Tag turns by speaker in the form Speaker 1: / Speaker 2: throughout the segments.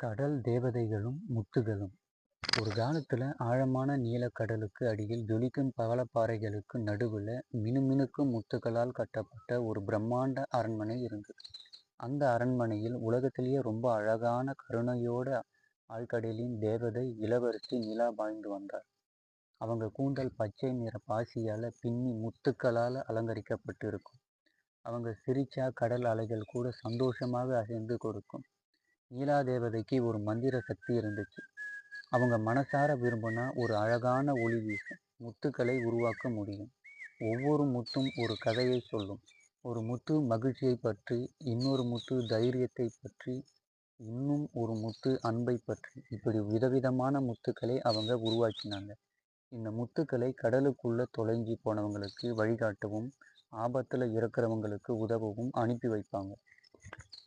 Speaker 1: கடல் தேவதைகளும் முத்துகளும். ஒரு காலத்துல ஆழமான நீலக்கடலுக்கு அடியில் ஜொலிக்கும் பவளப்பாறைகளுக்கு நடுவுல மினுமினுக்கும் முத்துக்களால் கட்டப்பட்ட ஒரு பிரம்மாண்ட அரண்மனை இருந்தது. அந்த அரண்மனையில் உலகத்திலேயே ரொம்ப அழகான கருணையோட ஆழ்கடலின் தேவதை இளவரசி நிலா வாழ்ந்து வந்தார். அவங்க கூந்தல் பச்சை நிற பாசியால பின்னி முத்துக்களால அலங்கரிக்கப்பட்டு இருக்கும். அவங்க சிரிச்சா கடல் அலைகள் கூட சந்தோஷமாக அசைந்து கொடுக்கும். நீலா தேவதைக்கு ஒரு மந்திர சக்தி இருந்துச்சு. அவங்க மனசார விரும்பினா ஒரு அழகான ஒளி வீசும் முத்துக்களை உருவாக்க முடியும். ஒவ்வொரு முத்தும் ஒரு கதையை சொல்லும். ஒரு முத்து மகிழ்ச்சியை பற்றி, இன்னொரு முத்து தைரியத்தை பற்றி, இன்னும் ஒரு முத்து அன்பை பற்றி. இப்படி விதவிதமான முத்துக்களை அவங்க உருவாக்கினாங்க. இந்த முத்துக்களை கடலுக்குள்ள தொலைஞ்சி போனவங்களுக்கு வழிகாட்டவும், ஆபத்துல இருக்கிறவங்களுக்கு உதவவும் அனுப்பி வைப்பாங்க.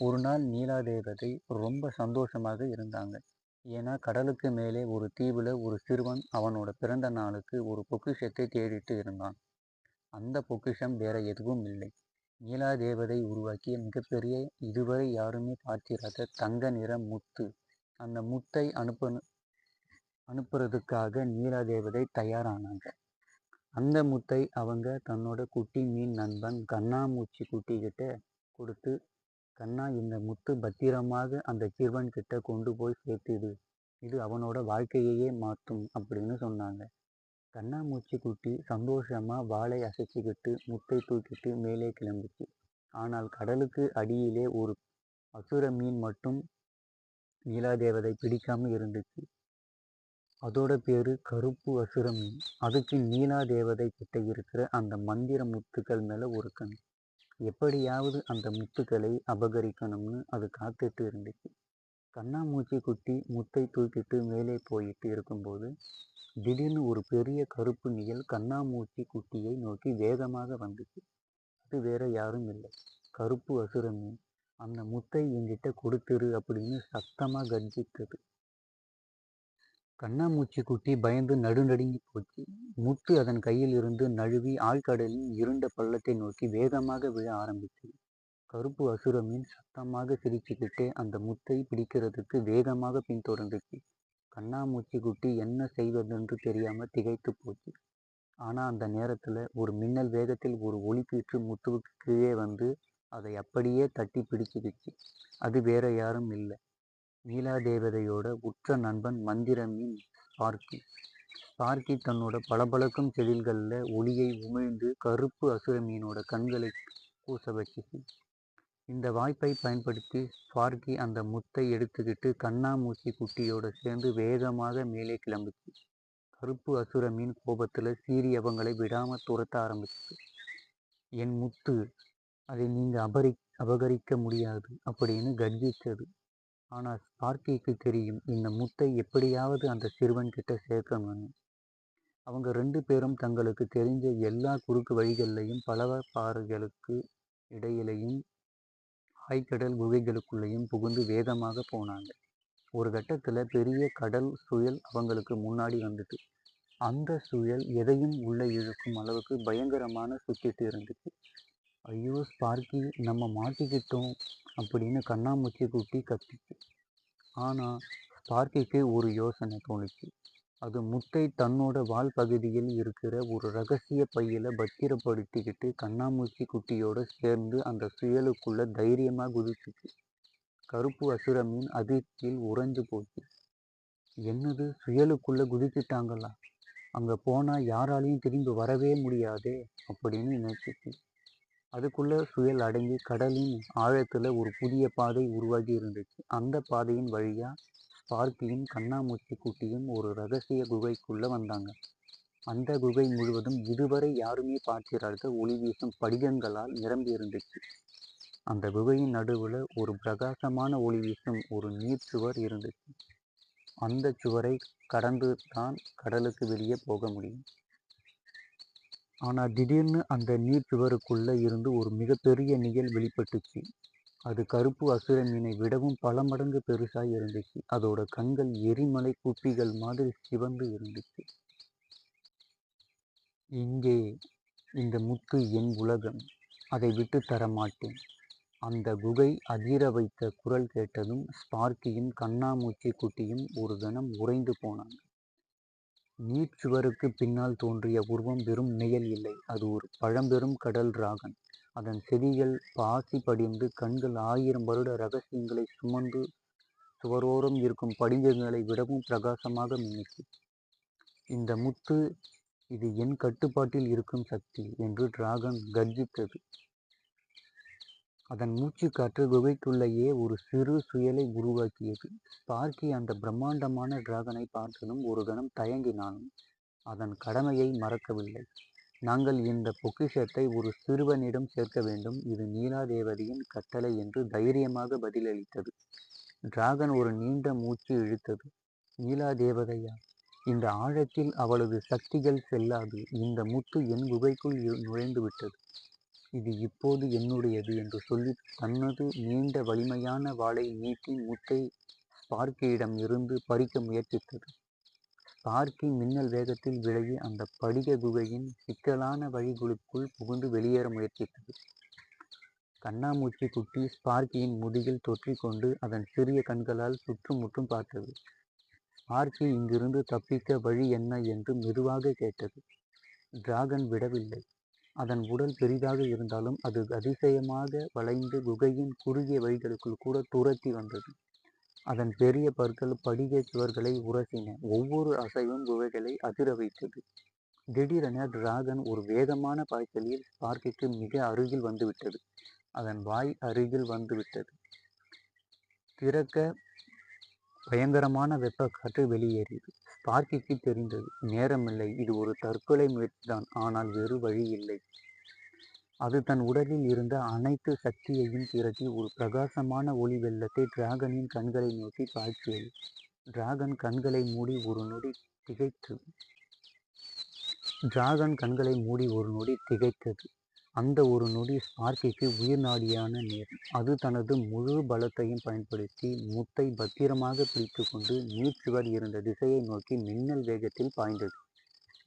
Speaker 1: ஒரு நாள் நீலா தேவதை ரொம்ப சந்தோஷமாக இருந்தாங்க. ஏன்னா கடலுக்கு மேலே ஒரு தீவுல ஒரு சிறுவன் அவனோட பிறந்த நாளுக்கு ஒரு பொக்கிஷத்தை தேடிட்டு இருந்தான். அந்த பொக்கிஷம் வேற எதுவும் இல்லை, நீலா தேவதை உருவாக்கிய மிகப்பெரிய, இதுவரை யாருமே பார்த்திராத தங்க நிற முத்து. அந்த முத்தை அனுப்புறதுக்காக நீலா தேவதை தயாரானாங்க. அந்த முத்தை அவங்க தன்னோட குட்டி மீன் நண்பன் கண்ணாமூச்சி குட்டி கிட்ட கொடுத்து, கண்ணா, இந்த முத்து பத்திரமாக அந்த சிறுவன் கிட்ட கொண்டு போய் சேர்த்திடு. இது அவனோட வாழ்க்கையையே மாற்றும் அப்படின்னு சொன்னாங்க. கண்ணாமூச்சி குட்டி சந்தோஷமா வாளை அசைச்சுக்கிட்டு முத்தை தூக்கிட்டு மேலே கிளம்பிச்சு. ஆனால் கடலுக்கு அடியிலே ஒரு அசுர மீன் மட்டும் நீலாதேவதை பிடிக்காம இருந்துச்சு. அதோட பேரு கருப்பு அசுர மீன். அதுக்கு நீலாதேவதை கிட்ட இருக்கிற அந்த மந்திர முத்துக்கள் மேல ஒரு கண். எப்படியாவது அந்த முத்துக்களை அபகரிக்கணும்னு அது காத்துட்டு இருந்துச்சு. கண்ணாமூச்சி குட்டி முத்தை தூக்கிட்டு மேலே போயிட்டு இருக்கும்போது திடீர்னு ஒரு பெரிய கருப்பு நிழல் கண்ணாமூச்சி குட்டியை நோக்கி வேகமாக வந்துச்சு. அது வேற யாரும் இல்லை, கருப்பு அசுர மீன். அந்த முத்தை என்கிட்ட கொடுத்துரு அப்படின்னு சத்தமா கர்ஜித்தது. கண்ணாமூச்சி குட்டி பயந்து நடுநடுங்கி போச்சு. முத்து அதன் கையில் இருந்து நழுவி ஆழ்கடலின் இருண்ட பள்ளத்தை நோக்கி வேகமாக விழ ஆரம்பிச்சது. கருப்பு அசுர மீன் சத்தமாக சிரிச்சுக்கிட்டே அந்த முத்தை பிடிக்கிறதுக்கு வேகமாக பின்தொடர்ந்துச்சு. கண்ணாமூச்சி குட்டி என்ன செய்வதென்று தெரியாம திகைத்து போச்சு. ஆனா அந்த நேரத்துல ஒரு மின்னல் வேகத்தில் ஒரு ஒளிக்கீற்று முத்துவுக்கு கீழே வந்து அதை அப்படியே தட்டி பிடிச்சுக்கிச்சு. அது வேற யாரும் இல்லை, நீலாதேவதையோட உற்ற நண்பன் மந்திர மீன் ஸ்பார்க்கி. ஸ்பார்க்கி தன்னோட பளபளக்கும் செதில்கள்ல ஒளியை உமிழ்ந்து கருப்பு அசுர மீனோட கண்களை கூச வச்சுச்சு. இந்த வாய்ப்பை பயன்படுத்தி ஸ்பார்க்கி அந்த முத்தை எடுத்துக்கிட்டு கண்ணாமூச்சி குட்டியோட சேர்ந்து வேகமாக மேலே கிளம்பிச்சு. கருப்பு அசுர மீன் கோபத்துல சீறி அவங்களை விடாம துரத்த ஆரம்பிச்சு. என் முத்து, அதை நீங்க அபகரிக்க முடியாது அப்படின்னு கர்ஜிச்சது. ஆனா ஸ்பார்க்கிக்கு தெரியும், இந்த முத்தை எப்படியாவது அந்த சிறுவன் கிட்ட சேர்க்கணும்னு. அவங்க 2 பேரும் தங்களுக்கு தெரிஞ்ச எல்லா குறுக்கு வழிகள்லையும் பலவப்பாறைகளுக்கு இடையிலையும் ஆழ்கடல் குகைகளுக்குள்ளேயும் புகுந்து வேகமாக போனாங்க. ஒரு கட்டத்துல பெரிய கடல் சுழல் அவங்களுக்கு முன்னாடி வந்துட்டு. அந்த சுழல் எதையும் உள்ள இழுக்கும் அளவுக்கு பயங்கரமான சுத்திட்டு இருந்துச்சு. ஐயோ ஸ்பார்க்கி, நம்ம மாட்டிக்கிட்டோம் அப்படின்னு கண்ணாமூச்சி குட்டி கத்திச்சு. ஆனா ஸ்பார்க்கிக்கு ஒரு யோசனை தோணுச்சு. அது முத்தை தன்னோட வால் பகுதியில் இருக்கிற ஒரு ரகசிய பையில பத்திரப்படுத்திக்கிட்டு கண்ணாமூச்சி குட்டியோட சேர்ந்து அந்த சுழலுக்குள்ள தைரியமா குதிச்சுச்சு. கருப்பு அசுர மீன் அதிர்ச்சியில் உறைஞ்சு போச்சு. என்னது, சுழலுக்குள்ள குதிச்சுட்டாங்களா? அங்க போனா யாராலையும் திரும்பி வரவே முடியாதே அப்படின்னு நினைச்சிச்சு. அதுக்குள்ள சுழல் அடங்கி கடலின் ஆழத்துல ஒரு புதிய பாதை உருவாகி இருந்துச்சு. அந்த பாதையின் வழியா ஸ்பார்க்கியும் கண்ணாமூச்சி குட்டியும் ஒரு ரகசிய குகைக்குள்ள வந்தாங்க. அந்த குகை முழுவதும் இதுவரை யாருமே பார்த்திராத ஒளி வீசும் படிகங்களால் நிரம்பி இருந்துச்சு. அந்த குகையின் நடுவுல ஒரு பிரகாசமான ஒளி வீசும் ஒரு நீர்ச்சுவர் இருந்துச்சு. அந்த சுவரை கடந்து தான் கடலுக்கு வெளியே போக முடியும். ஆனா திடீர்னு அந்த நீர் சுவருக்குள்ள இருந்து ஒரு மிகப்பெரிய நிழல் வெளிப்பட்டுச்சு. அது கருப்பு அசுர மீனை விடவும் பல மடங்கு பெருசாய் இருந்துச்சு. அதோட கண்கள் எரிமலை குப்பிகள் மாதிரி சிவந்து இருந்துச்சு. இங்கே, இந்த முத்து என் உலகம், அதை விட்டு தர மாட்டேன். அந்த குகை அதிர வைத்த குரல் கேட்டதும் ஸ்பார்க்கியும் கண்ணாமூச்சி குட்டியும் ஒரு கணம் உறைந்து போனாங்க. நீர்ச்சுவருக்கு பின்னால் தோன்றிய உருவம் வெறும் நிழல் இல்லை, அது ஒரு பழம்பெரும் கடல் டிராகன். அதன் செதிகள் பாசி படிந்து கண்கள் 1000 வருட ரகசியங்களை சுமந்து சுவரோரம் இருக்கும் படிகங்களை விடவும் பிரகாசமாக மின்னிச்சு. இந்த முத்து, இது என் கட்டுப்பாட்டில் இருக்கும் சக்தி என்று டிராகன் கர்ஜித்தது. அதன் மூச்சுக்காற்று குகைக்குள்ளேயே ஒரு சிறு சுயலை உருவாக்கியது. ஸ்பார்க்கி அந்த பிரம்மாண்டமான டிராகனை பார்த்ததும் ஒரு கணம் தயங்கினாலும் அதன் கடமையை மறக்கவில்லை. நாங்கள் இந்த பொக்கிஷத்தை ஒரு சிறுவனிடம் சேர்க்க வேண்டும், இது நீலாதேவதையின் கட்டளை என்று தைரியமாக பதிலளித்தது. டிராகன் ஒரு நீண்ட மூச்சு இழுத்தது. நீலாதேவதையா, இந்த ஆழத்தில் அவளது சக்திகள் செல்லாது. இந்த முத்து என் குகைக்குள் நுழைந்து விட்டது, இது இப்போது என்னுடையது என்று சொல்லி தனது நீண்ட வலிமையான வாளை நீட்டி முத்தை ஸ்பார்க்கியிடம் இருந்து பறிக்க முயற்சித்தது. ஸ்பார்க்கி மின்னல் வேகத்தில் விலகி அந்த படிக குகையின் சிக்கலான வழிகளுக்குள் புகுந்து வெளியேற முயற்சித்தது. கண்ணாமூச்சி குட்டி ஸ்பார்க்கியின் முதுகில் தொற்றிக்கொண்டு அதன் சிறிய கண்களால் சுற்றுமுற்றும் பார்த்தது. ஸ்பார்க்கி இங்கிருந்து தப்பிக்க வழி என்ன என்று மெதுவாக கேட்டது. டிராகன் விடவில்லை. அதன் உடல் பெரிதாக இருந்தாலும் அது அதிசயமாக வளைந்து குகையின் குறுகிய வழிகளுக்குள் கூட துரத்தி வந்தது. அதன் பெரிய பற்கள் படிக சுவர்களை உரசின. ஒவ்வொரு அசைவும் குகைகளை அதிர வைத்தது. திடீரென டிராகன் ஒரு வேகமான பாய்ச்சலில் ஸ்பார்க்கிற்கு மிக அருகில் வந்துவிட்டது. அதன் வாய் அருகில் வந்துவிட்டது. திறக்க பயங்கரமான வெப்ப காற்று வெளியேறியது. ஸ்பார்க்கிக்கு தெரிந்தது, நேரமில்லை, இது ஒரு தற்கொலை முயற்சிதான். ஆனால் வேறு வழி இல்லை. அது தன் உடலில் இருந்த அனைத்து சக்தியையும் திரட்டி ஒரு பிரகாசமான ஒளி வெள்ளத்தை டிராகனின் கண்களை நோக்கி பாய்ச்சியது. டிராகன் கண்களை மூடி ஒரு நொடி திகைத்தது. அந்த ஒரு நொடி ஸ்பார்க்கிக்கு உயிர் நாடியான நேரம். அது தனது முழு பலத்தையும் பயன்படுத்தி முத்தை பத்திரமாக பிடித்து கொண்டு நீர்ச்சுவர் இருந்த திசையை நோக்கி மின்னல் வேகத்தில் பாய்ந்தது.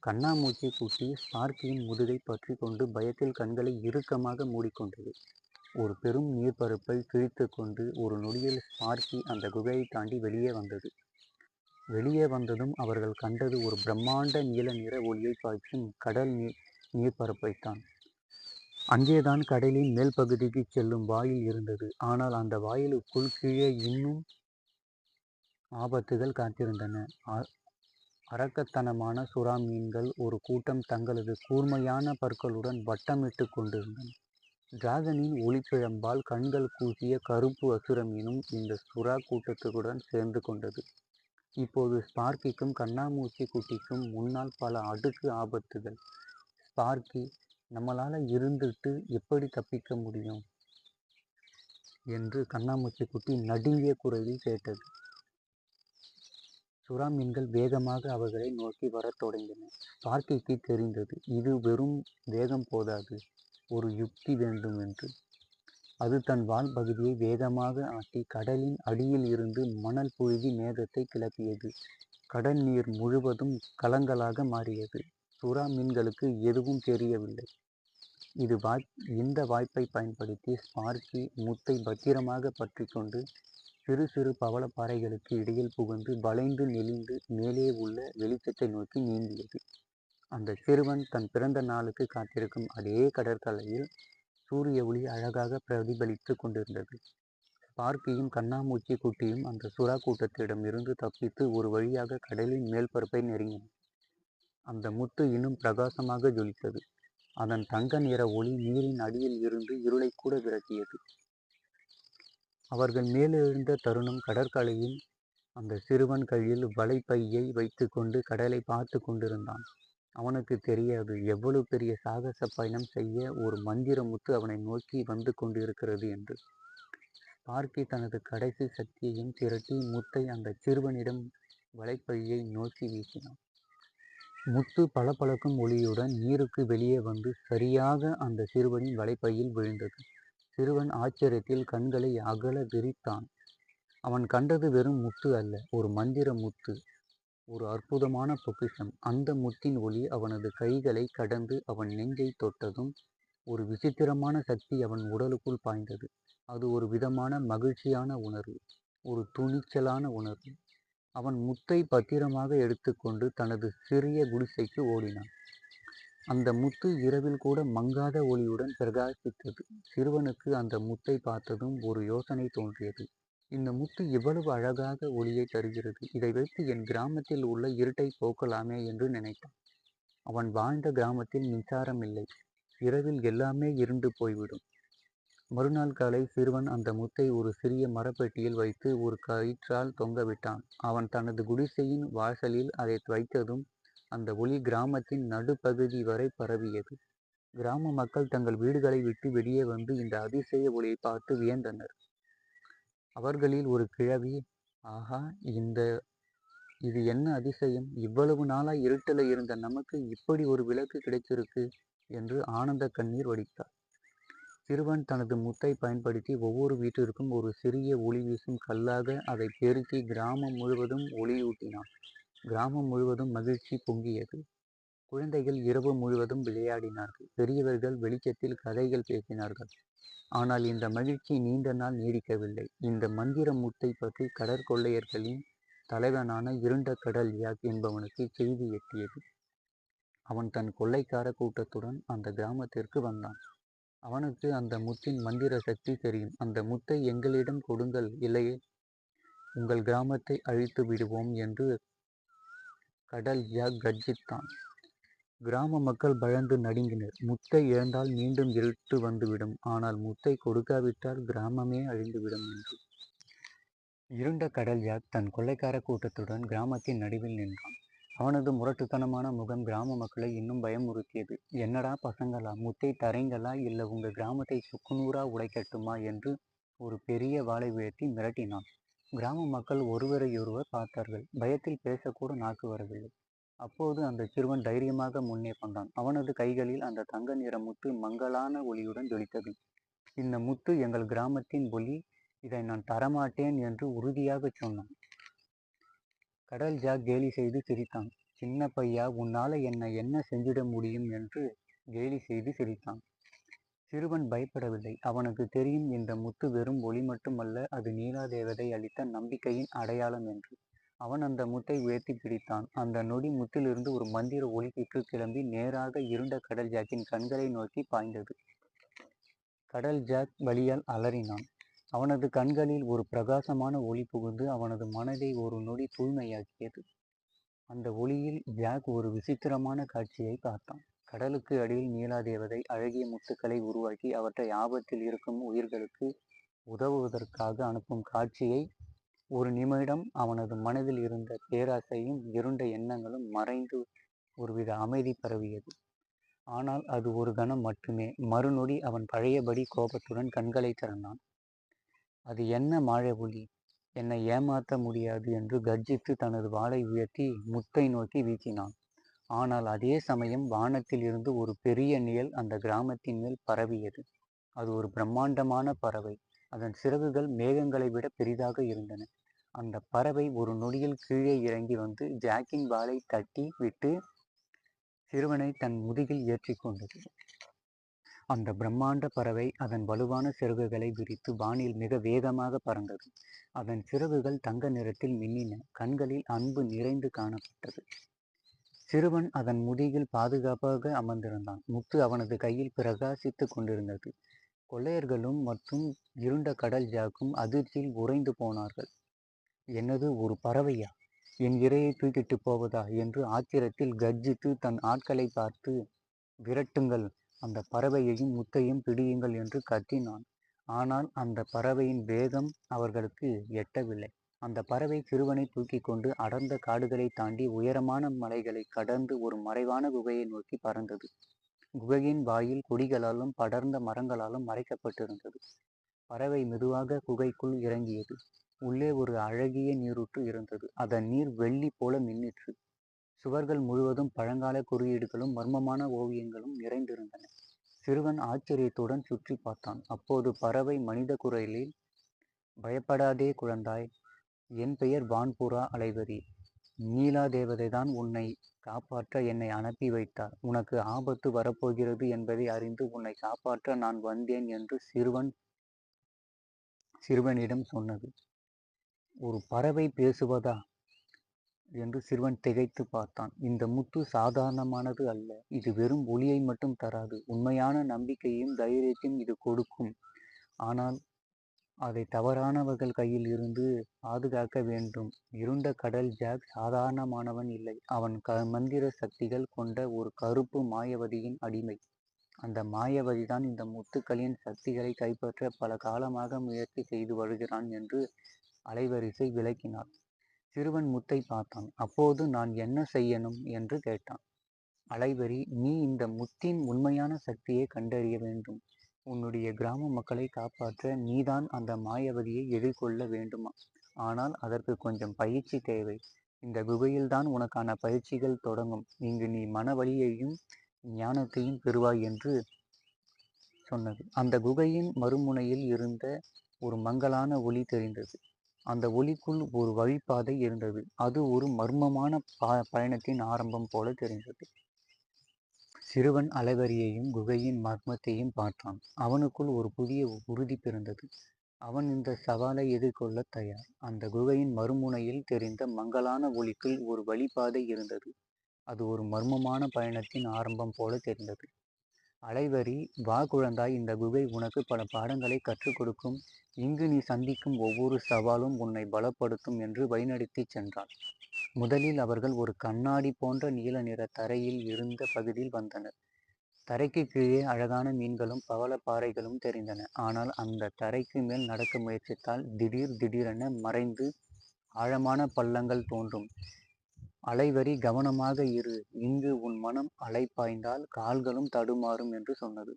Speaker 1: கண்ணாமூச்சி குட்டி ஸ்பார்க்கியின் முதுகை பற்றி கொண்டு பயத்தில் கண்களை இறுக்கமாக மூடிக்கொண்டது. ஒரு பெரும் நீர்ப்பரப்பை கிழித்து கொண்டு ஒரு நொடியில் ஸ்பார்க்கி அந்த குகையை தாண்டி வெளியே வந்தது. வெளியே வந்ததும் அவர்கள் கண்டது ஒரு பிரம்மாண்ட நீல நிற ஒளியை பாய்ச்சும் கடல் நீர்ப்பரப்பைத்தான். அங்கேதான் கடலின் மேல் பகுதிக்கு செல்லும் வாயில் இருந்தது. ஆனால் அந்த வாயிலுக்குள் கீழே இன்னும் ஆபத்துகள் காத்திருந்தன. அரக்கத்தனமான சுறா மீன்கள் ஒரு கூட்டம் தங்களது கூர்மையான பற்களுடன் வட்டமிட்டு கொண்டிருந்தன. டிராகனின் ஒளிப்பிழம்பால் கண்கள் கூசிய கருப்பு அசுர மீனும் இந்த சுறா கூட்டத்துடன் சேர்ந்து கொண்டது. இப்போது ஸ்பார்க்கிக்கும் கண்ணாமூச்சி குட்டிக்கும் முன்னால் பல அடுக்கு ஆபத்துகள். ஸ்பார்க்கி, நம்மளால இருந்துட்டு எப்படி தப்பிக்க முடியும் என்று கண்ணாமூச்சி குட்டி நடுங்கிய குரலில் கேட்டது. சுறா மீன்கள் வேகமாக அவர்களை நோக்கி வரத் தொடங்கின. ஸ்பார்க்கிக்கு தெரிந்தது, இது வெறும் வேகம் போதாது, ஒரு யுக்தி வேண்டும் என்று. அது தன் வால் பகுதியை வேகமாக ஆட்டி கடலின் அடியில் இருந்து மணல் புழுதி மேகத்தை கிளப்பியது. கடல் நீர் முழுவதும் கலங்களாக மாறியது. சுறா மீன்களுக்கு எதுவும் தெரியவில்லை. இந்த வாய்ப்பை பயன்படுத்தி ஸ்பார்க்கி முத்தை பத்திரமாக பற்றி கொண்டு சிறு சிறு பவளப்பாறைகளுக்கு இடையில் புகுந்து வளைந்து நெளிந்து மேலே உள்ள வெளிச்சத்தை நோக்கி நீந்தியது. அந்த சிறுவன் தன் பிறந்த நாளுக்கு காத்திருக்கும் அதே கடற்கரையில் சூரிய ஒளி அழகாக பிரதிபலித்து கொண்டிருந்தது. ஸ்பார்க்கியும் கண்ணாமூச்சி குட்டியும் அந்த சுறா கூட்டத்திடம் இருந்து தப்பித்து ஒரு வழியாக கடலின் மேல்பரப்பை நெருங்கின. அந்த முத்து இன்னும் பிரகாசமாக ஜொலித்தது. அதன் தங்க நிற ஒளி நீரின் அடியில் இருந்து இருளை கூட விரட்டியது. அவர்கள் மேலெழுந்த தருணம் கடற்கரையில் அந்த சிறுவன் கையில் வலைப்பையை வைத்து கொண்டு கடலை பார்த்து கொண்டிருந்தான். அவனுக்கு தெரியாது எவ்வளவு பெரிய சாகச பயணம் செய்ய ஒரு மந்திர முத்து அவனை நோக்கி வந்து கொண்டிருக்கிறது என்று. ஸ்பார்க்கி தனது கடைசி சக்தியையும் திரட்டி முத்தை அந்த சிறுவனிடம் வலைப்பையை நோக்கி வீசினான். முத்து பளபளக்கும் ஒளியுடன் நீருக்கு வெளியே வந்து சரியாக அந்த சிறுவனின் வலைப்பையில் விழுந்தது. சிறுவன் ஆச்சரியத்தில் கண்களை அகல விரித்தான். அவன் கண்டது வெறும் முத்து அல்ல, ஒரு மந்திர முத்து, ஒரு அற்புதமான பொக்கிஷம். அந்த முத்தின் ஒளி அவனது கைகளை கடந்து அவன் நெஞ்சை தொட்டதும் ஒரு விசித்திரமான சக்தி அவன் உடலுக்குள் பாய்ந்தது. அது ஒரு விதமான மகிழ்ச்சியான உணர்வு, ஒரு துணிச்சலான உணர்வு. அவன் முத்தை பத்திரமாக எடுத்துக்கொண்டு தனது சிறிய குடிசைக்கு ஓடினான். அந்த முத்து இரவில் கூட மங்காத ஒளியுடன் பிரகாசித்தது. சிறுவனுக்கு அந்த முத்தை பார்த்ததும் ஒரு யோசனை தோன்றியது. இந்த முத்து இவ்வளவு அழகாக ஒளியை தருகிறது. இதை வைத்து என் கிராமத்தில் உள்ள இருட்டை போக்கலாமே என்று நினைத்தான். அவன் வாழ்ந்த கிராமத்தில் மின்சாரம் இல்லை. இரவில் எல்லாமே இருண்டு போய்விடும். மறுநாள் காலை சிறுவன் அந்த முத்தை ஒரு சிறிய மரப்பெட்டியில் வைத்து ஒரு கயிற்றால் தொங்கவிட்டான். அவன் தனது குடிசையின் வாசலில் அதை வைத்ததும் அந்த ஒளி கிராமத்தின் நடுப்பகுதி வரை பரவியது. கிராம மக்கள் தங்கள் வீடுகளை விட்டு வெளியே வந்து இந்த அதிசய ஒளியை பார்த்து வியந்தனர். அவர்களில் ஒரு கிழவி, ஆஹா, இது என்ன அதிசயம்! இவ்வளவு நாளாய் இருட்டில் இருந்த நமக்கு இப்படி ஒரு விளக்கு கிடைச்சிருக்கு என்று ஆனந்த கண்ணீர் வடித்தார். சிறுவன் தனது முத்தை பயன்படுத்தி ஒவ்வொரு வீட்டிற்கும் ஒரு சிறிய ஒளி வீசும் கல்லாக அதை பெருக்கி கிராமம் முழுவதும் ஒளியூட்டினான். கிராமம் முழுவதும் மகிழ்ச்சி பொங்கியது. குழந்தைகள் இரவு முழுவதும் விளையாடினார்கள். பெரியவர்கள் வெளிச்சத்தில் கதைகள் பேசினார்கள். ஆனால் இந்த மகிழ்ச்சி நீண்ட நாள் நீடிக்கவில்லை. இந்த மந்திர முத்தை பற்றி கடற்கொள்ளையர்களின் தலைவனான இருண்ட கடல் யாக் என்பவனுக்கு செய்தி எட்டியது. அவன் தன் கொள்ளைக்கார கூட்டத்துடன் அந்த கிராமத்திற்கு வந்தான். அவனுக்கு அந்த முத்தின் மந்திர சக்தி தெரியும். அந்த முத்தை எங்களிடம் கொடுங்கள், இல்லையே உங்கள் கிராமத்தை அழித்து விடுவோம் என்று கடல் யாக் கர்ஜித்தான். கிராம மக்கள் பயந்து நடுங்கினர். முத்தை இழந்தால் மீண்டும் இருட்டு வந்துவிடும், ஆனால் முத்தை கொடுக்காவிட்டால் கிராமமே அழிந்துவிடும் என்று. இருண்ட கடல் யாக் தன் கொள்ளைக்கார கூட்டத்துடன் கிராமத்தின் நடுவில் நின்றான். அவனது முரட்டுத்தனமான முகம் கிராம மக்களை இன்னும் பயமுறுத்தியது. என்னடா பசங்களா, முத்தை தரீங்களா இல்ல உங்க கிராமத்தை சுக்குநூறா உடைக்கட்டுமா என்று ஒரு பெரிய வாளை உயர்த்தி மிரட்டினான். கிராம மக்கள் ஒருவரையொருவர் பார்த்தார்கள். பயத்தில் பேசக்கூட நாக்கு வரவில்லை. அப்போது அந்த சிறுவன் தைரியமாக முன்னே வந்தான். அவனது கைகளில் அந்த தங்க நிற முத்து மங்கலான ஒளியுடன் ஜொலித்தது. இந்த முத்து எங்கள் கிராமத்தின் ஒளி, இதை நான் தரமாட்டேன் என்று உறுதியாக சொன்னான். கடல் ஜாக் கேலி செய்து சிரித்தான். சின்ன பையா, உன்னால என்ன செஞ்சிட முடியும் என்று கேலி செய்து சிரித்தான். சிறுவன் பயப்படவில்லை. அவனுக்கு தெரியும், இந்த முத்து வெறும் ஒளி மட்டுமல்ல, அது நீலாதேவதை அளித்த நம்பிக்கையின் அடையாளம் என்று. அவன் அந்த முத்தை உயர்த்தி பிடித்தான். அந்த நொடி முத்திலிருந்து ஒரு மந்திர ஒளிக்கீற்று கிளம்பி நேராக இருண்ட கடல் ஜாக்கின் கண்களை நோக்கி பாய்ந்தது. கடல் ஜாக் வலியால் அலறினான். அவனது கண்களில் ஒரு பிரகாசமான ஒளி புகுந்து அவனது மனதை ஒரு நொடி தூய்மையாக்கியது. அந்த ஒளியில் ஜாக் ஒரு விசித்திரமான காட்சியை பார்த்தான். கடலுக்கு அடியில் நீலாதேவதை அழகிய முத்துக்களை உருவாக்கி அவற்றை ஆபத்தில் இருக்கும் உயிர்களுக்கு உதவுவதற்காக அனுப்பும் காட்சியை. ஒரு நிமிடம் அவனது மனதில் இருந்த பேராசையும் இருண்ட எண்ணங்களும் மறைந்து ஒருவித அமைதி பரவியது. ஆனால் அது ஒரு கணம் மட்டுமே. மறுநொடி அவன் பழையபடி கோபத்துடன் கண்களை திறந்தான். அது என்ன மாய ஒளி! என்னை ஏமாற்ற முடியாது என்று கர்ஜித்து தனது வாளை உயர்த்தி முத்தை நோக்கி வீசினான். ஆனால் அதே சமயம் வானத்தில் இருந்து ஒரு பெரிய நிழல் அந்த கிராமத்தின் மேல் பரவியது. அது ஒரு பிரம்மாண்டமான பறவை. அதன் சிறகுகள் மேகங்களை விட பெரிதாக இருந்தன. அந்த பறவை ஒரு நொடியில் கீழே இறங்கி வந்து ஜாக்கின் வாளை தட்டி விட்டு சிறுவனை தன் முதுகில் ஏற்றி கொண்டது. அந்த பிரம்மாண்ட பறவை அதன் வலுவான சிறகுகளை விரித்து வானில் மிக வேகமாக பறந்தது. அதன் சிறகுகள் தங்க நிறத்தில் மின்னின. கண்களில் அன்பு நிறைந்து காணப்பட்டது. சிறுவன் அதன் முதுகில் பாதுகாப்பாக அமர்ந்திருந்தான். முத்து அவனது கையில் பிரகாசித்து கொண்டிருந்தது. கொள்ளையர்களும் மற்றும் இருண்ட கடல் ஜாக்கும் அதிர்ச்சியில் உறைந்து போனார்கள். என்னது, ஒரு பறவையா? என் இரையை தூக்கிட்டு போவதா என்று ஆத்திரத்தில் கர்ஜித்து தன் ஆட்களை பார்த்து, விரட்டுங்கள், அந்த பறவையையும் முத்தையும் பிடியுங்கள் என்று கத்தினான். ஆனால் அந்த பறவையின் வேகம் அவர்களுக்கு எட்டவில்லை. அந்த பறவை சிறுவனை தூக்கி கொண்டு அடர்ந்த காடுகளை தாண்டி உயரமான மலைகளை கடந்து ஒரு மறைவான குகையை நோக்கி பறந்தது. குகையின் வாயில் கொடிகளாலும் படர்ந்த மரங்களாலும் மறைக்கப்பட்டிருந்தது. பறவை மெதுவாக குகைக்குள் இறங்கியது. உள்ளே ஒரு அழகிய நீரூற்று இருந்தது. அதன் நீர் வெள்ளி போல மின்னிற்று. சுவர்கள் முழுவதும் பழங்கால குறியீடுகளும் மர்மமான ஓவியங்களும் நிறைந்திருந்தன. சிறுவன் ஆச்சரியத்துடன் சுற்றி பார்த்தான். அப்போது பறவை மனித குரலில், பயப்படாதே குழந்தாய், என் பெயர் வான்புறா அலைவரி. நீலா தேவதைதான் உன்னை காப்பாற்ற என்னை அனுப்பி வைத்தார். உனக்கு ஆபத்து வரப்போகிறது என்பதை அறிந்து உன்னை காப்பாற்ற நான் வந்தேன் என்று சிறுவன் சிறுவனிடம் சொன்னது. ஒரு பறவை பேசுவதா என்று சிறுவன் திகைத்து பார்த்தான். இந்த முத்து சாதாரணமானது அல்ல. இது வெறும் ஒளியை மட்டும் தராது. உண்மையான நம்பிக்கையும் தைரியத்தையும் இது கொடுக்கும். ஆனால் அதை தவறானவர்கள் கையில் இருந்து பாதுகாக்க வேண்டும். இருண்ட கடல் ஜாக் சாதாரணமானவன் இல்லை. அவன் மந்திர சக்திகள் கொண்ட ஒரு கருப்பு மாயவதியின் அடிமை. அந்த மாயவதிதான் இந்த முத்துக்களின் சக்திகளை கைப்பற்ற பல காலமாக முயற்சி செய்து வருகிறான் என்று அலைவரிசை விளக்கினார். சிறுவன் முத்தை பார்த்தான். அப்போது நான் என்ன செய்யணும் என்று கேட்டான். அலைவரி, நீ இந்த முத்தின் உண்மையான சக்தியை கண்டறிய வேண்டும். உன்னுடைய கிராம மக்களை காப்பாற்ற நீதான் அந்த மாயவதியை எதிர்கொள்ள வேண்டுமா? ஆனால் அதற்கு கொஞ்சம் பயிற்சி தேவை. இந்த குகையில்தான் உனக்கான பயிற்சிகள் தொடங்கும். இங்கு நீ மன வலியையும் ஞானத்தையும் பெறுவாய் என்று சொன்னது. அந்த குகையின் மறுமுனையில் இருந்த ஒரு மங்கலான ஒளி தெரிந்தது. அந்த ஒளிக்குள் ஒரு வழிப்பாதை இருந்தது. அது ஒரு மர்மமான பயணத்தின் ஆரம்பம் போல தெரிந்தது. சிறுவன் அலைவரியையும் குகையின் மர்மத்தையும் பார்த்தான். அவனுக்குள் ஒரு புதிய உறுதி பிறந்தது. அவன் இந்த சவாலை எதிர்கொள்ள தயார். அந்த குகையின் மறுமுனையில் தெரிந்த மங்கலான ஒளிக்குள் ஒரு வழிப்பாதை இருந்தது. அது ஒரு மர்மமான பயணத்தின் ஆரம்பம் போல தெரிந்தது. அலைவரி, வா குழந்தாய், இந்த குகை உனக்கு பல பாடங்களை கற்றுக் கொடுக்கும். இங்கு நீ சந்திக்கும் ஒவ்வொரு சவாலும் உன்னை பலப்படுத்தும் என்று வழிநடத்தி சென்றான். முதலில் அவர்கள் ஒரு கண்ணாடி போன்ற நீல நிற தரையில் இருந்த பகுதியில் வந்தனர். தரைக்கு கீழே அழகான மீன்களும் பவள பாறைகளும் தெரிந்தன. ஆனால் அந்த தரைக்கு மேல் நடக்க முயற்சித்தால் திடீரென மறைந்து ஆழமான பள்ளங்கள் தோன்றும். அலைவரி, கவனமாக இரு. இங்கு உன் மனம் அலைப்பாய்ந்தால் கால்களும் தடுமாறும் என்று சொன்னது.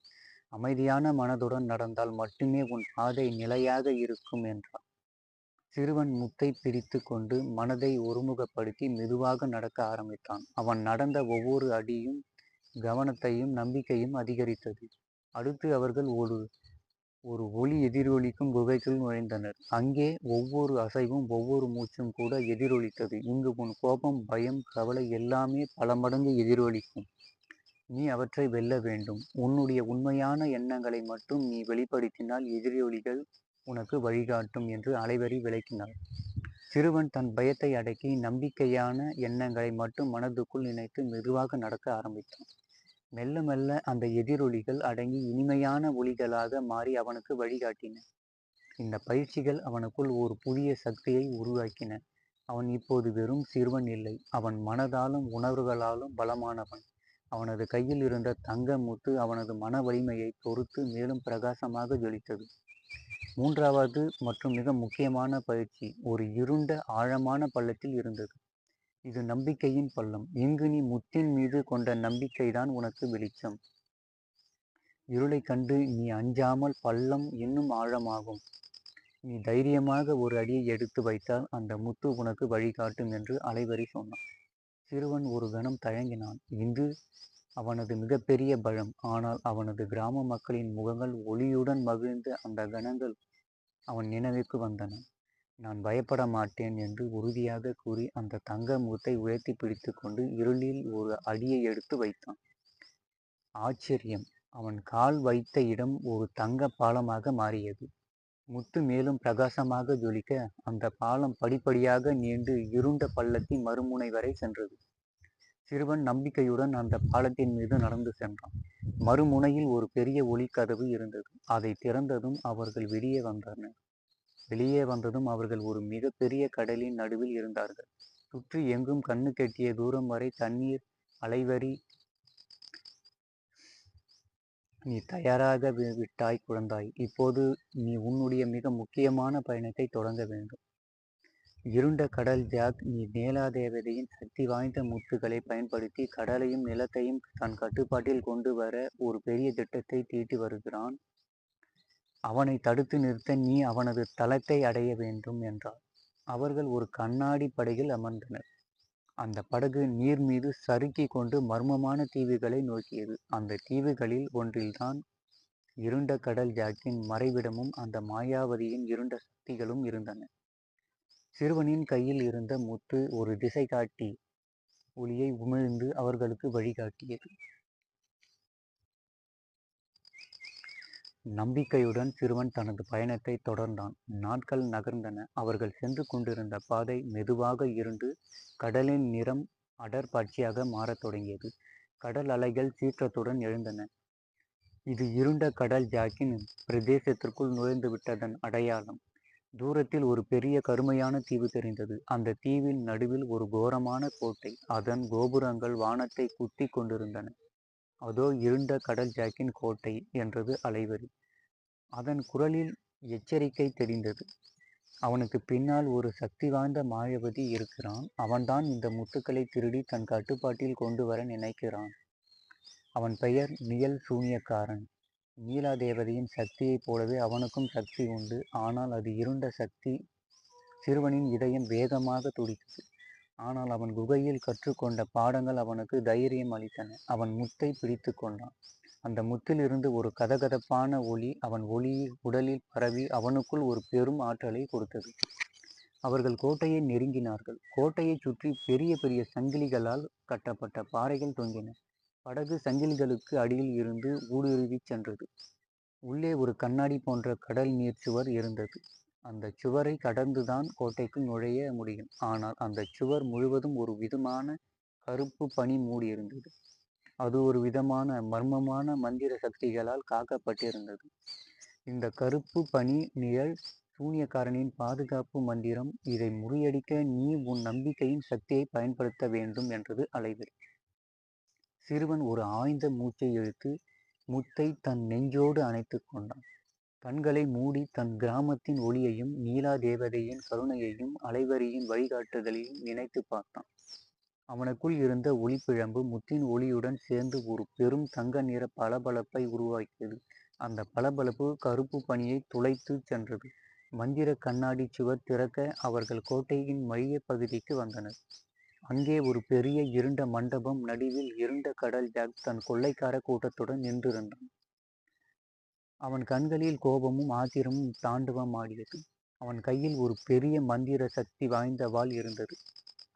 Speaker 1: அமைதியான மனதுடன் நடந்தால் மட்டுமே உன் பாதை நிலையாக இருக்கும் என்றார். சிறுவன் முத்தை பிடித்து கொண்டு மனதை ஒருமுகப்படுத்தி மெதுவாக நடக்க ஆரம்பித்தான். அவன் நடந்த ஒவ்வொரு அடியும் கவனத்தையும் நம்பிக்கையும் அதிகரித்தது. அடுத்து அவர்கள் ஒரு ஒளி எதிரொலிக்கும் குகைக்குள் நுழைந்தனர். அங்கே ஒவ்வொரு அசைவும் ஒவ்வொரு மூச்சும் கூட எதிரொலித்தது. இங்கு உன் கோபம், பயம், கவலை எல்லாமே பல மடங்கு எதிரொலிக்கும். நீ அவற்றை வெல்ல வேண்டும். உன்னுடைய உண்மையான எண்ணங்களை மட்டும் நீ வெளிப்படுத்தினால் எதிரொலிகள் உனக்கு வழிகாட்டும் என்று அலைவரி விளக்கினார். சிறுவன் தன் பயத்தை அடக்கி நம்பிக்கையான எண்ணங்களை மட்டும் மனதுக்குள் நினைத்து மெதுவாக நடக்க ஆரம்பித்தான். மெல்ல மெல்ல அந்த எதிரொலிகள் அடங்கி இனிமையான ஒலிகளாக மாறி அவனுக்கு வழிகாட்டின. இந்த பயிற்சிகள் அவனுக்குள் ஒரு புதிய சக்தியை உருவாக்கின. அவன் இப்போது வெறும் சிறுவன் இல்லை. அவன் மனதாலும் உணர்வுகளாலும் பலமானவன். அவனது கையில் இருந்த தங்க முத்து அவனது மன வலிமையை பொறுத்து மேலும் பிரகாசமாக ஜொலித்தது. மூன்றாவது மற்றும் மிக முக்கியமான பயிற்சி ஒரு இருண்ட ஆழமான பள்ளத்தில் இருந்தது. இது நம்பிக்கையின் பள்ளம். இங்கு நீ முத்தின் மீது கொண்ட நம்பிக்கைதான் உனக்கு வெளிச்சம். இருளை கண்டு நீ அஞ்சாமல் பள்ளம் இன்னும் ஆழமாகும். நீ தைரியமாக ஒரு அடியை எடுத்து வைத்தால் அந்த முத்து உனக்கு வழிகாட்டும் என்று அலைவரி சொன்னான். சிறுவன் ஒரு கணம் தயங்கினான். இது அவனது மிகப்பெரிய பலம். ஆனால் அவனது கிராம மக்களின் முகங்கள் ஒளியுடன் மகிழ்ந்த அந்த கணங்கள் அவன் நினைவுக்கு வந்தன. நான் பயப்பட மாட்டேன் என்று உறுதியாக கூறி அந்த தங்க முத்தை உயர்த்தி பிடித்து கொண்டு இருளில் ஒரு அடியை எடுத்து வைத்தான். ஆச்சரியம்! அவன் கால் வைத்த இடம் ஒரு தங்க பாலமாக மாறியது. முத்து மேலும் பிரகாசமாக ஜொலிக்க அந்த பாலம் படிப்படியாக நீண்டு இருண்ட பள்ளத்தின் மறுமுனை வரை சென்றது. சிறுவன் நம்பிக்கையுடன் அந்த பாலத்தின் மீது நடந்து சென்றான். மறுமுனையில் ஒரு பெரிய ஒளிக்கதவு இருந்தது. அதை திறந்ததும் அவர்கள் வெளியே வந்ததும் அவர்கள் ஒரு மிக பெரிய கடலின் நடுவில் இருந்தார்கள். சுற்றி எங்கும் கண்ணு கெட்டிய தூரம் வரை தண்ணீர். அலைவரி, நீ தயாராக விட்டாய் குழந்தாய். இப்போது நீ உன்னுடைய மிக முக்கியமான பயணத்தை தொடங்க வேண்டும். இருண்ட கடல் ஜாக், நீ நேலாதேவதையின் சக்தி வாய்ந்த முத்துக்களை பயன்படுத்தி கடலையும் நிலத்தையும் தன் கட்டுப்பாட்டில் கொண்டு வர ஒரு பெரிய திட்டத்தை தீட்டி வருகிறான். அவனை தடுத்து நிறுத்த நீ அவனது தளத்தை அடைய வேண்டும் என்றார். அவர்கள் ஒரு கண்ணாடி படகில் அமர்ந்தனர். அந்த படகு நீர் மீது சறுக்கி கொண்டு மர்மமான தீவுகளை நோக்கியது. அந்த தீவுகளில் ஒன்றில்தான் இருண்ட கடல் ஜாக்கின் மறைவிடமும் அந்த மாயாவதியின் இருண்ட சக்திகளும் இருந்தன. சிறுவனின் கையில் இருந்த முத்து ஒரு திசை காட்டி ஒளியை உமிழ்ந்து அவர்களுக்கு வழிகாட்டியது. நம்பிக்கையுடன் சிறுவன் தனது பயணத்தை தொடர்ந்தான். நாட்கள் நகர்ந்தன. அவர்கள் சென்று கொண்டிருந்த பாதை மெதுவாக இருண்டு கடலின் நிறம் அடர் பச்சையாக மாறத் தொடங்கியது. கடல் அலைகள் சீற்றத்துடன் எழுந்தன. இது இருண்ட கடல் ஜாக்கின் பிரதேசத்திற்குள் நுழைந்து விட்டதன் அடையாளம். தூரத்தில் ஒரு பெரிய கருமையான தீவு தெரிந்தது. அந்த தீவின் நடுவில் ஒரு கோரமான கோட்டை. அதன் கோபுரங்கள் வானத்தை குத்தி கொண்டிருந்தன. அதோ இருண்ட கடல் ஜாக்கின் கோட்டை என்றது அலைவரி. அதன் குரலில் எச்சரிக்கை தெரிந்தது. அவனுக்கு பின்னால் ஒரு சக்தி வாய்ந்த மாயவதி இருக்கிறான். அவன்தான் இந்த முத்துக்களை திருடி தன் கட்டுப்பாட்டில் கொண்டு வர நினைக்கிறான். அவன் பெயர் நிழல் சூனியக்காரன். நீலா தேவதையின் சக்தியைப் போலவே அவனுக்கும் சக்தி உண்டு. ஆனால் அது இருண்ட சக்தி. சிறுவனின் இதயம் வேகமாக துடித்தது. ஆனால் அவன் குகையில் கற்றுக்கொண்ட பாடங்கள் அவனுக்கு தைரியம் அளித்தன. அவன் முத்தை பிடித்து கொண்டான். அந்த முத்திலிருந்து ஒரு கதகதப்பான ஒளி அவன் உடலில் பரவி அவனுக்குள் ஒரு பெரும் ஆற்றலை கொடுத்தது. அவர்கள் கோட்டையை நெருங்கினார்கள். கோட்டையை சுற்றி பெரிய பெரிய சங்கிலிகளால் கட்டப்பட்ட பாறைகள் தொங்கின. படகு சங்கிலிகளுக்கு அடியில் இருந்து ஊடுருவி சென்றது. உள்ளே ஒரு கண்ணாடி போன்ற கடல் நீர் சுவர் இருந்தது. அந்த சுவரை கடந்துதான் கோட்டைக்குள் நுழைய முடியும். ஆனால் அந்த சுவர் முழுவதும் ஒரு விதமான கருப்பு பனி மூடியிருந்தது. அது ஒரு விதமான மர்மமான மந்திர சக்திகளால் காக்கப்பட்டிருந்தது. இந்த கருப்பு பனி நிழல் சூனியக்காரனின் பாதுகாப்பு மந்திரம். இதை முறியடிக்க நீ உன் நம்பிக்கையின் சக்தியை பயன்படுத்த வேண்டும் என்றது அலைவரி. சிறுவன் ஒரு ஆழ்ந்த மூச்சை இழுத்து முத்தை தன் நெஞ்சோடு அணைத்து கொண்டான். கண்களை மூடி தன் கிராமத்தின் ஒளியையும் நீலா தேவதையின் கருணையையும் அலைவரியின் வழிகாட்டுதலையும் நினைத்து பார்த்தான். அவனுக்குள் இருந்த ஒளிப்பிழம்பு முத்தின் ஒளியுடன் சேர்ந்து ஒரு பெரும் தங்க நிற பளபளப்பை உருவாக்கியது. அந்த பளபளப்பு கருப்பு பனியை துளைத்து சென்றது. மந்திர கண்ணாடி சுவர் திறக்க அவர்கள் கோட்டையின் மைய பகுதிக்கு வந்தனர். அங்கே ஒரு பெரிய இருண்ட மண்டபம். நடுவில் இருண்ட கடல் ஜாக் தன் கொள்ளைக்கார கூட்டத்துடன் நின்றிருந்தான். அவன் கண்களில் கோபமும் ஆத்திரமும் தாண்டவம் ஆடியது. அவன் கையில் ஒரு பெரிய மந்திர சக்தி வாய்ந்த வாள் இருந்தது.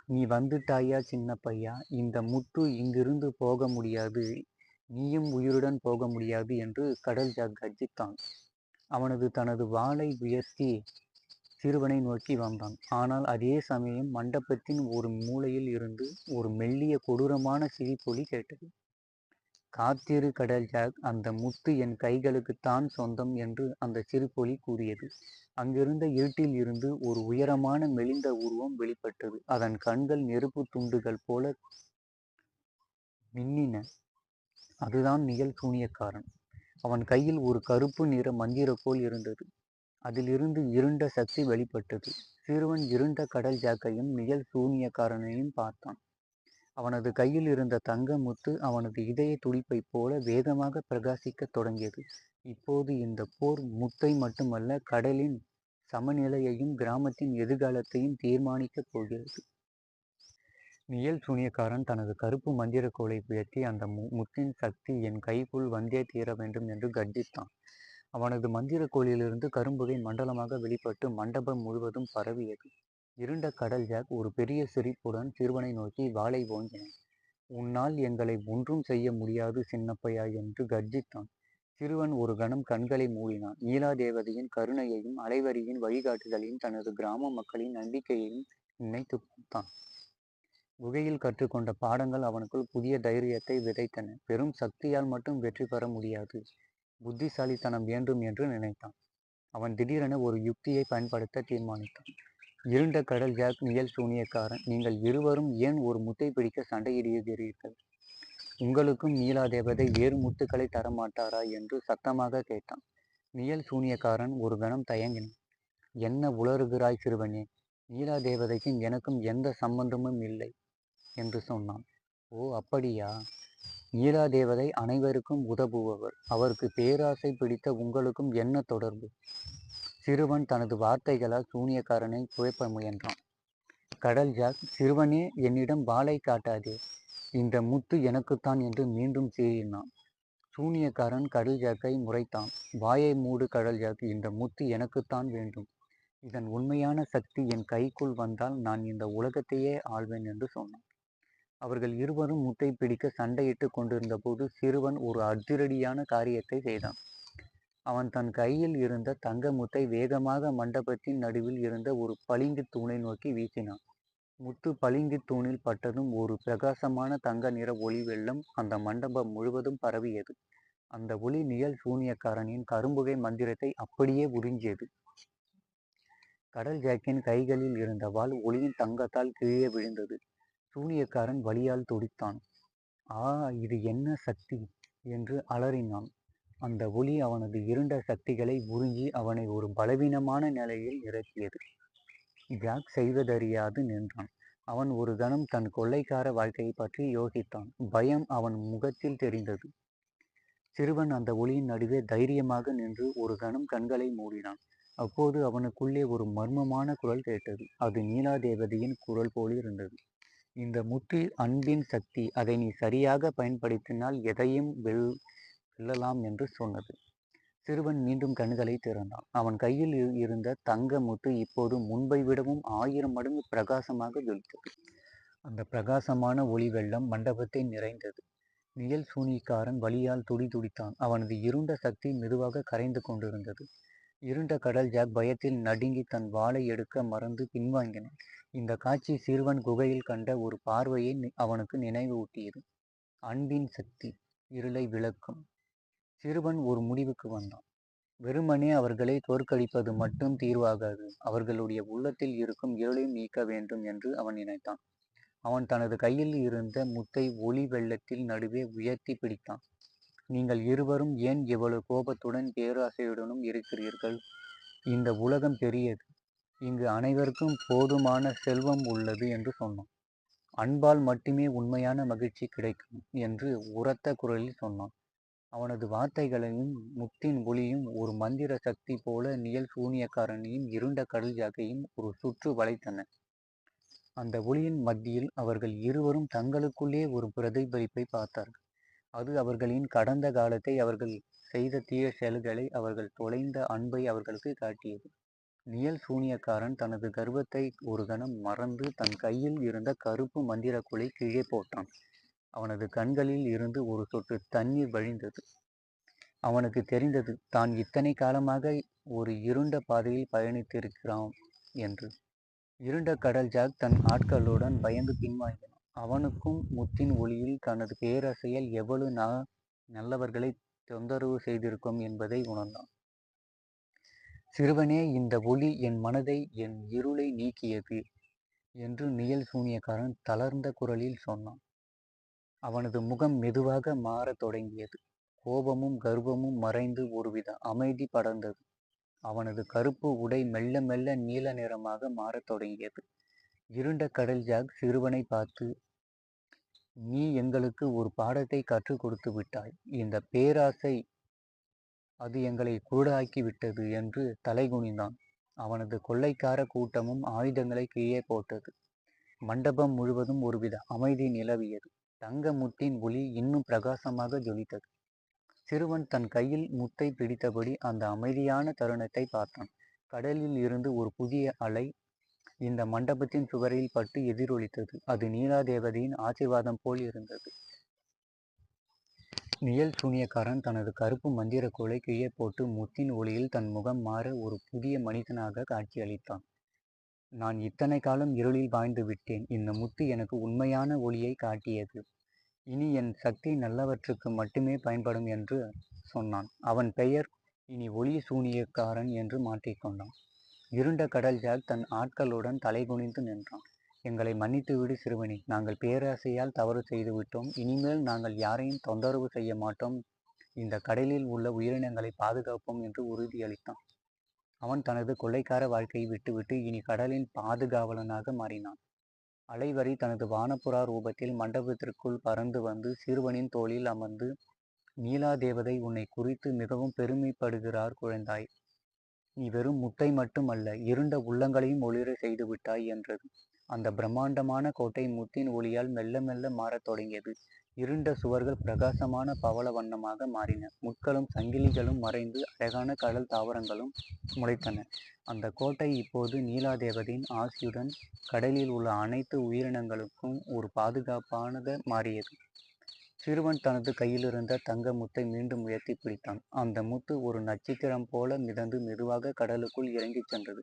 Speaker 1: நீ வந்துட்டாயா சின்ன பையா? இந்த முத்து இங்கிருந்து போக முடியாது. நீயும் உயிருடன் போக முடியாது என்று கடல் ஜாக் கர்ஜித்தான். தனது வாளை உயர்த்தி சிறுவனை நோக்கி வந்தான். ஆனால் அதே சமயம் மண்டபத்தின் ஒரு மூலையில் இருந்து ஒரு மெல்லிய கொடூரமான சிரிப்பொலி கேட்டது. காத்திரு கடல் ஜாக், அந்த முத்து என் கைகளுக்குத்தான் சொந்தம் என்று அந்த சிரிப்பொலி கூறியது. அங்கிருந்த இருட்டில் இருந்து ஒரு உயரமான மெலிந்த உருவம் வெளிப்பட்டது. அதன் கண்கள் நெருப்பு துண்டுகள் போல மின்னின. அதுதான் நிழல் சூனியக்காரன். அவன் கையில் ஒரு கருப்பு நிற மந்திரக்கோல் இருந்தது. அதிலிருந்து இருண்ட சக்தி வெளிப்பட்டது. சிறுவன் இருண்ட கடல் ஜாக்கையும் நிழல் சூனியக்காரனையும் பார்த்தான். அவனது கையில் இருந்த தங்க முத்து அவனது இதய துடிப்பை போல வேகமாக பிரகாசிக்க தொடங்கியது. இப்போது இந்த போர் முத்தை மட்டுமல்ல, கடலின் சமநிலையையும் கிராமத்தின் எதிர்காலத்தையும் தீர்மானிக்கப் போகிறது. நிழல் சூனியக்காரன் தனது கருப்பு மந்திர கோலை உயர்த்தி அந்த முத்தின் சக்தி என் கைக்குள் வந்தே தீர வேண்டும் என்று கர்ஜித்தான். அவனது மந்திர கோலிலிருந்து கரும்புகை மண்டலமாக வெளிப்பட்டு மண்டபம் முழுவதும் பரவியது. இருண்ட கடல் ஜாக் ஒரு பெரிய சிரிப்புடன் சிறுவனை நோக்கி வாளை ஓங்கினான். உன்னால் எங்களை ஒன்றும் செய்ய முடியாது சின்னப்பையா என்று கர்ஜித்தான். சிறுவன் ஒரு கணம் கண்களை மூடினான். நீலா தேவதையின் கருணையையும் அலைவரியின் வழிகாட்டுதலையும் தனது கிராம மக்களின் நம்பிக்கையையும் நினைத்து பார்த்தான். குகையில் கற்றுக்கொண்ட பாடங்கள் அவனுக்குள் புதிய தைரியத்தை விதைத்தன. பெரும் சக்தியால் மட்டும் வெற்றி பெற முடியாது, புத்திசாலித்தனம் வேண்டும் என்று நினைத்தான். அவன் திடீரென ஒரு யுக்தியை பயன்படுத்த தீர்மானித்தான். இருண்ட கடல் ஜாக், நிழல் சூனியக்காரன், நீங்கள் இருவரும் ஏன் ஒரு முத்தை பிடிக்க சண்டையிடுகிறீர்கள்? உங்களுக்கும் நீலா தேவதை வேறு முத்துக்களை தரமாட்டாரா என்று சத்தமாக கேட்டான். நிழல் சூனியக்காரன் ஒரு கணம் தயங்கினான். என்ன உளறுகிறாய் சிறுவனே? நீலா தேவதைக்கும் எனக்கும் எந்த சம்பந்தமும் இல்லை என்று சொன்னான். ஓ அப்படியா? நீலா தேவதை அனைவருக்கும் உதவுபவர். அவருக்கு பேராசை பிடித்த உங்களுக்கும் என்ன தொடர்பு? சிறுவன் தனது வார்த்தைகளால் சூனியக்காரனை குழப்ப முயன்றான். கடல் ஜாக், சிறுவனே, என்னிடம் வாளை காட்டாதே. இந்த முத்து எனக்குத்தான் என்று மீண்டும் சீறினான். சூனியக்காரன் கடல் ஜாக்கை முறைத்தான். வாயை மூடு கடல் ஜாக், இந்த முத்து எனக்குத்தான் வேண்டும். இதன் உண்மையான சக்தி என் கைக்குள் வந்தால் நான் இந்த உலகத்தையே ஆள்வேன் என்று சொன்னான். அவர்கள் இருவரும் முத்தை பிடிக்க சண்டையிட்டு கொண்டிருந்த போது சிறுவன் ஒரு அதிரடியான காரியத்தை செய்தான். அவன் தன் கையில் இருந்த தங்க முத்தை வேகமாக மண்டபத்தின் நடுவில் இருந்த ஒரு பளிங்கு தூணை நோக்கி வீசினான். முத்து பளிங்கு தூணில் பட்டதும் ஒரு பிரகாசமான தங்க நிற ஒளி வெள்ளம் அந்த மண்டபம் முழுவதும் பரவியது. அந்த ஒளி நிழல் சூனியக்காரனின் கரும்புகை மந்திரத்தை அப்படியே உறிஞ்சியது. கடல் ஜாக்கின் கைகளில் இருந்த வாள் ஒளியின் தங்கத்தால் கீழே விழுந்தது. சூனியக்காரன் வலியால் துடித்தான். ஆ, இது என்ன சக்தி என்று அலறினான். அந்த ஒளி அவனது இருண்ட சக்திகளை உறிஞ்சி அவனை ஒரு பலவீனமான நிலையில் இறக்கியது. ஜாக் செய்வதறியாது நின்றான். அவன் ஒரு கணம் தன் கொள்ளைக்கார வாழ்க்கையை பற்றி யோசித்தான். பயம் அவன் முகத்தில் தெரிந்தது. சிறுவன் அந்த ஒளியின் நடுவே தைரியமாக நின்று ஒரு கணம் கண்களை மூடினான். அப்போது அவனுக்குள்ளே ஒரு மர்மமான குரல் கேட்டது. அது நீலாதேவதையின் குரல் போலிருந்தது. இந்த முத்து அன்பின் சக்தி. அதை நீ சரியாக பயன்படுத்தினால் எதையும் வெல்லலாம் என்று சொன்னது. சிறுவன் மீண்டும் கண்களை திறந்தான். அவன் கையில் இருந்த தங்க முத்து இப்போது முன்பை விடவும் 1000 மடங்கு பிரகாசமாக ஜொலித்தது. அந்த பிரகாசமான ஒளி வெள்ளம் மண்டபத்தை நிறைந்தது. நிழல் சூனியக்காரன் வலியால் துடித்தான். அவனது இருண்ட சக்தி மெதுவாக கரைந்து கொண்டிருந்தது. இருண்ட கடல் ஜாக் பயத்தில் நடுங்கி தன் வாளை எடுக்க மறந்து பின்வாங்கினான். இந்த காட்சி சிறுவன் குகையில் கண்ட ஒரு பார்வையை அவனுக்கு நினைவூட்டியது. அன்பின் சக்தி இருளை விளக்கும். சிறுவன் ஒரு முடிவுக்கு வந்தான். வெறுமனே அவர்களை தோற்கடிப்பது மட்டும் தீர்வாகாது. அவர்களுடைய உள்ளத்தில் இருக்கும் இருளையும் நீக்க வேண்டும் என்று அவன் நினைத்தான். அவன் தனது கையில் இருந்த முத்தை ஒளி வெள்ளத்தில் நடுவே உயர்த்தி பிடித்தான். நீங்கள் இருவரும் ஏன் இவ்வளவு கோபத்துடன் பேராசையுடனும் இருக்கிறீர்கள்? இந்த உலகம் பெரியது. இங்கு அனைவருக்கும் போதுமான செல்வம் உள்ளது என்று சொன்னான். அன்பால் மட்டுமே உண்மையான மகிழ்ச்சி கிடைக்கும் என்று உரத்த குரலில் சொன்னான். அவனது வார்த்தைகளையும் முத்தின் ஒளியும் ஒரு மந்திர சக்தி போல நிழல் சூனியக்காரனையும் இருண்ட கடல் ஜாக்கையும் ஒரு சுற்று வளைத்தன. அந்த ஒளியின் மத்தியில் அவர்கள் இருவரும் தங்களுக்குள்ளே ஒரு பிரதிபலிப்பை பார்த்தார்கள். அது அவர்களின் கடந்த காலத்தை, அவர்கள் செய்த தீய செயல்களை, அவர்கள் தொலைந்த அன்பை அவர்களுக்கு காட்டியது. நிழல் சூனியக்காரன் தனது கர்வத்தை ஒரு கணம் மறந்து தன் கையில் இருந்த கருப்பு மந்திரக்குலை கீழே போட்டான். அவனது கண்களில் இருந்து ஒரு சொட்டு தண்ணீர் வழிந்தது. அவனுக்கு தெரிந்தது, தான் இத்தனை காலமாக ஒரு இருண்ட பாதையில் பயணித்திருக்கிறான் என்று. இருண்ட கடல் ஜாக் தன் ஆட்களுடன் பயந்து பின்வாங்கினான். அவனுக்கும் முத்தின் ஒளியில் தனது பேராசையால் எவ்வளவு நல்லவர்களை தொந்தரவு செய்திருக்கும் என்பதை உணர்ந்தான். சிறுவனே, இந்த ஒளி என் மனதை, என் இருளை நீக்கியது என்று நிழல் சூனியக்காரன் தளர்ந்த குரலில் சொன்னான். அவனது முகம் மெதுவாக மாறத் தொடங்கியது. கோபமும் கர்வமும் மறைந்து ஒருவித அமைதி படர்ந்தது. அவனது கருப்பு உடை மெல்ல மெல்ல நீல நிறமாக மாறத் தொடங்கியது. இருண்ட கடல் ஜாக் சிறுவனை பார்த்து, நீ எங்களுக்கு ஒரு பாடத்தை கற்றுக் கொடுத்து விட்டாய். இந்த பேராசை, அது எங்களை குருடாக்கி விட்டது என்று தலைகுனிந்தான். அவனது கொள்ளைக்கார கூட்டமும் ஆயுதங்களை கீழே போட்டது. மண்டபம் முழுவதும் ஒருவித அமைதி நிலவியது. தங்க முத்தின் ஒளி இன்னும் பிரகாசமாக ஜொலித்தது. சிறுவன் தன் கையில் முத்தை பிடித்தபடி அந்த அமைதியான தருணத்தை பார்த்தான். கடலில் இருந்து ஒரு புதிய அலை இந்த மண்டபத்தின் சுவரில் பட்டு எதிரொலித்தது. அது நீலாதேவதையின் ஆசீர்வாதம் போல் இருந்தது. நிழல் சூனியக்காரன் தனது கருப்பு மந்திர கோலை கீழே போட்டு முத்தின் ஒளியில் தன் முகம் மாற ஒரு புதிய மனிதனாக காட்சியளித்தான். நான் இத்தனை காலம் இருளில் வாழ்ந்து விட்டேன். இந்த முத்து எனக்கு உண்மையான ஒளியை காட்டியது. இனி என் சக்தி நல்லவற்றுக்கு மட்டுமே பயன்படும் என்று சொன்னான். அவன் பெயர் இனி ஒளி சூனியக்காரன் என்று மாற்றிக்கொண்டான். இருண்ட கடல் ஜாக் தன் ஆட்களுடன் தலைகுனிந்து நின்றான். எங்களை மன்னித்துவிடு சிறுவனே. நாங்கள் பேராசையால் தவறு செய்துவிட்டோம். இனிமேல் நாங்கள் யாரையும் தொந்தரவு செய்ய மாட்டோம். இந்த கடலில் உள்ள உயிரினங்களை பாதுகாப்போம் என்று உறுதியளித்தான். அவன் தனது கொள்ளைக்கார வாழ்க்கையை விட்டுவிட்டு இனி கடலின் பாதுகாவலனாக மாறினான். அலைவரி தனது வானப்புறா ரூபத்தில் மண்டபத்திற்குள் பறந்து வந்து சிறுவனின் தோளில் அமர்ந்து, நீலாதேவதை உன்னை குறித்து மிகவும் பெருமைப்படுகிறார் குழந்தாய். நீ வெறும் முத்தை மட்டுமல்ல, இருண்ட உள்ளங்களையும் ஒளிர செய்து விட்டாய் என்றது. அந்த பிரம்மாண்டமான கோட்டை முத்தின் ஒளியால் மெல்ல மெல்ல மாறத் தொடங்கியது. இருண்ட சுவர்கள் பிரகாசமான பவள வண்ணமாக மாறின. முட்களும் சங்கிலிகளும் மறைந்து அழகான கடல் தாவரங்களும் முளைத்தன. அந்த கோட்டை இப்போது நீலாதேவதையின் ஆசியுடன் கடலில் உள்ள அனைத்து உயிரினங்களுக்கும் ஒரு பாதுகாப்பானதாக மாறியது. சிறுவன் தனது கையிலிருந்த தங்க முத்தை மீண்டும் உயர்த்தி பிடித்தான். அந்த முத்து ஒரு நட்சத்திரம் போல மிதந்து மெதுவாக கடலுக்குள் இறங்கிச் சென்றது.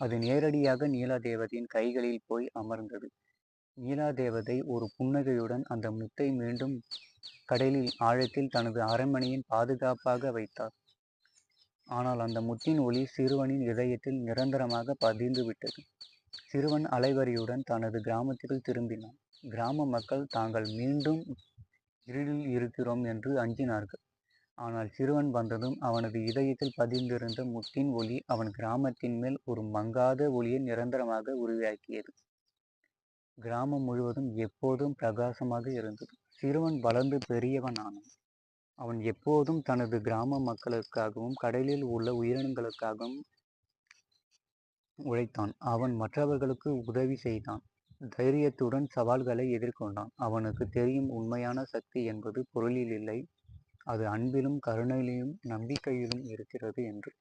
Speaker 1: அது நேரடியாக நீலாதேவதையின் கைகளில் போய் அமர்ந்தது. நீலாதேவதை ஒரு புன்னகையுடன் அந்த முத்தை மீண்டும் கடலில் ஆழத்தில் தனது அரண்மனையின் பாதுகாப்பாக வைத்தார். ஆனால் அந்த முத்தின் ஒளி சிறுவனின் இதயத்தில் நிரந்தரமாக பதிந்துவிட்டது. சிறுவன் அலைவரியுடன் தனது கிராமத்திற்குள் திரும்பினான். கிராம மக்கள் தாங்கள் மீண்டும் இருளில் இருக்கிறோம் என்று அஞ்சினார்கள். ஆனால் சிறுவன் வந்ததும் அவனது இதயத்தில் பதிந்திருந்த முத்தின் ஒளி அவன் கிராமத்தின் மேல் ஒரு மங்காத ஒளியை நிரந்தரமாக உருவாக்கியது. கிராமம் முழுவதும் எப்போதும் பிரகாசமாக இருந்தது. சிறுவன் வளர்ந்து பெரியவனானான். அவன் எப்போதும் தனது கிராம மக்களுக்காகவும் கடலில் உள்ள உயிரினங்களுக்காகவும் உழைத்தான். அவன் மற்றவர்களுக்கு உதவி செய்தான். தைரியத்துடன் சவால்களை எதிர்கொண்டான். அவனுக்கு தெரியும், உண்மையான சக்தி என்பது பொருளில் இல்லை, அது அன்பிலும் கருணையிலும் நம்பிக்கையிலும் இருக்கிறது என்று.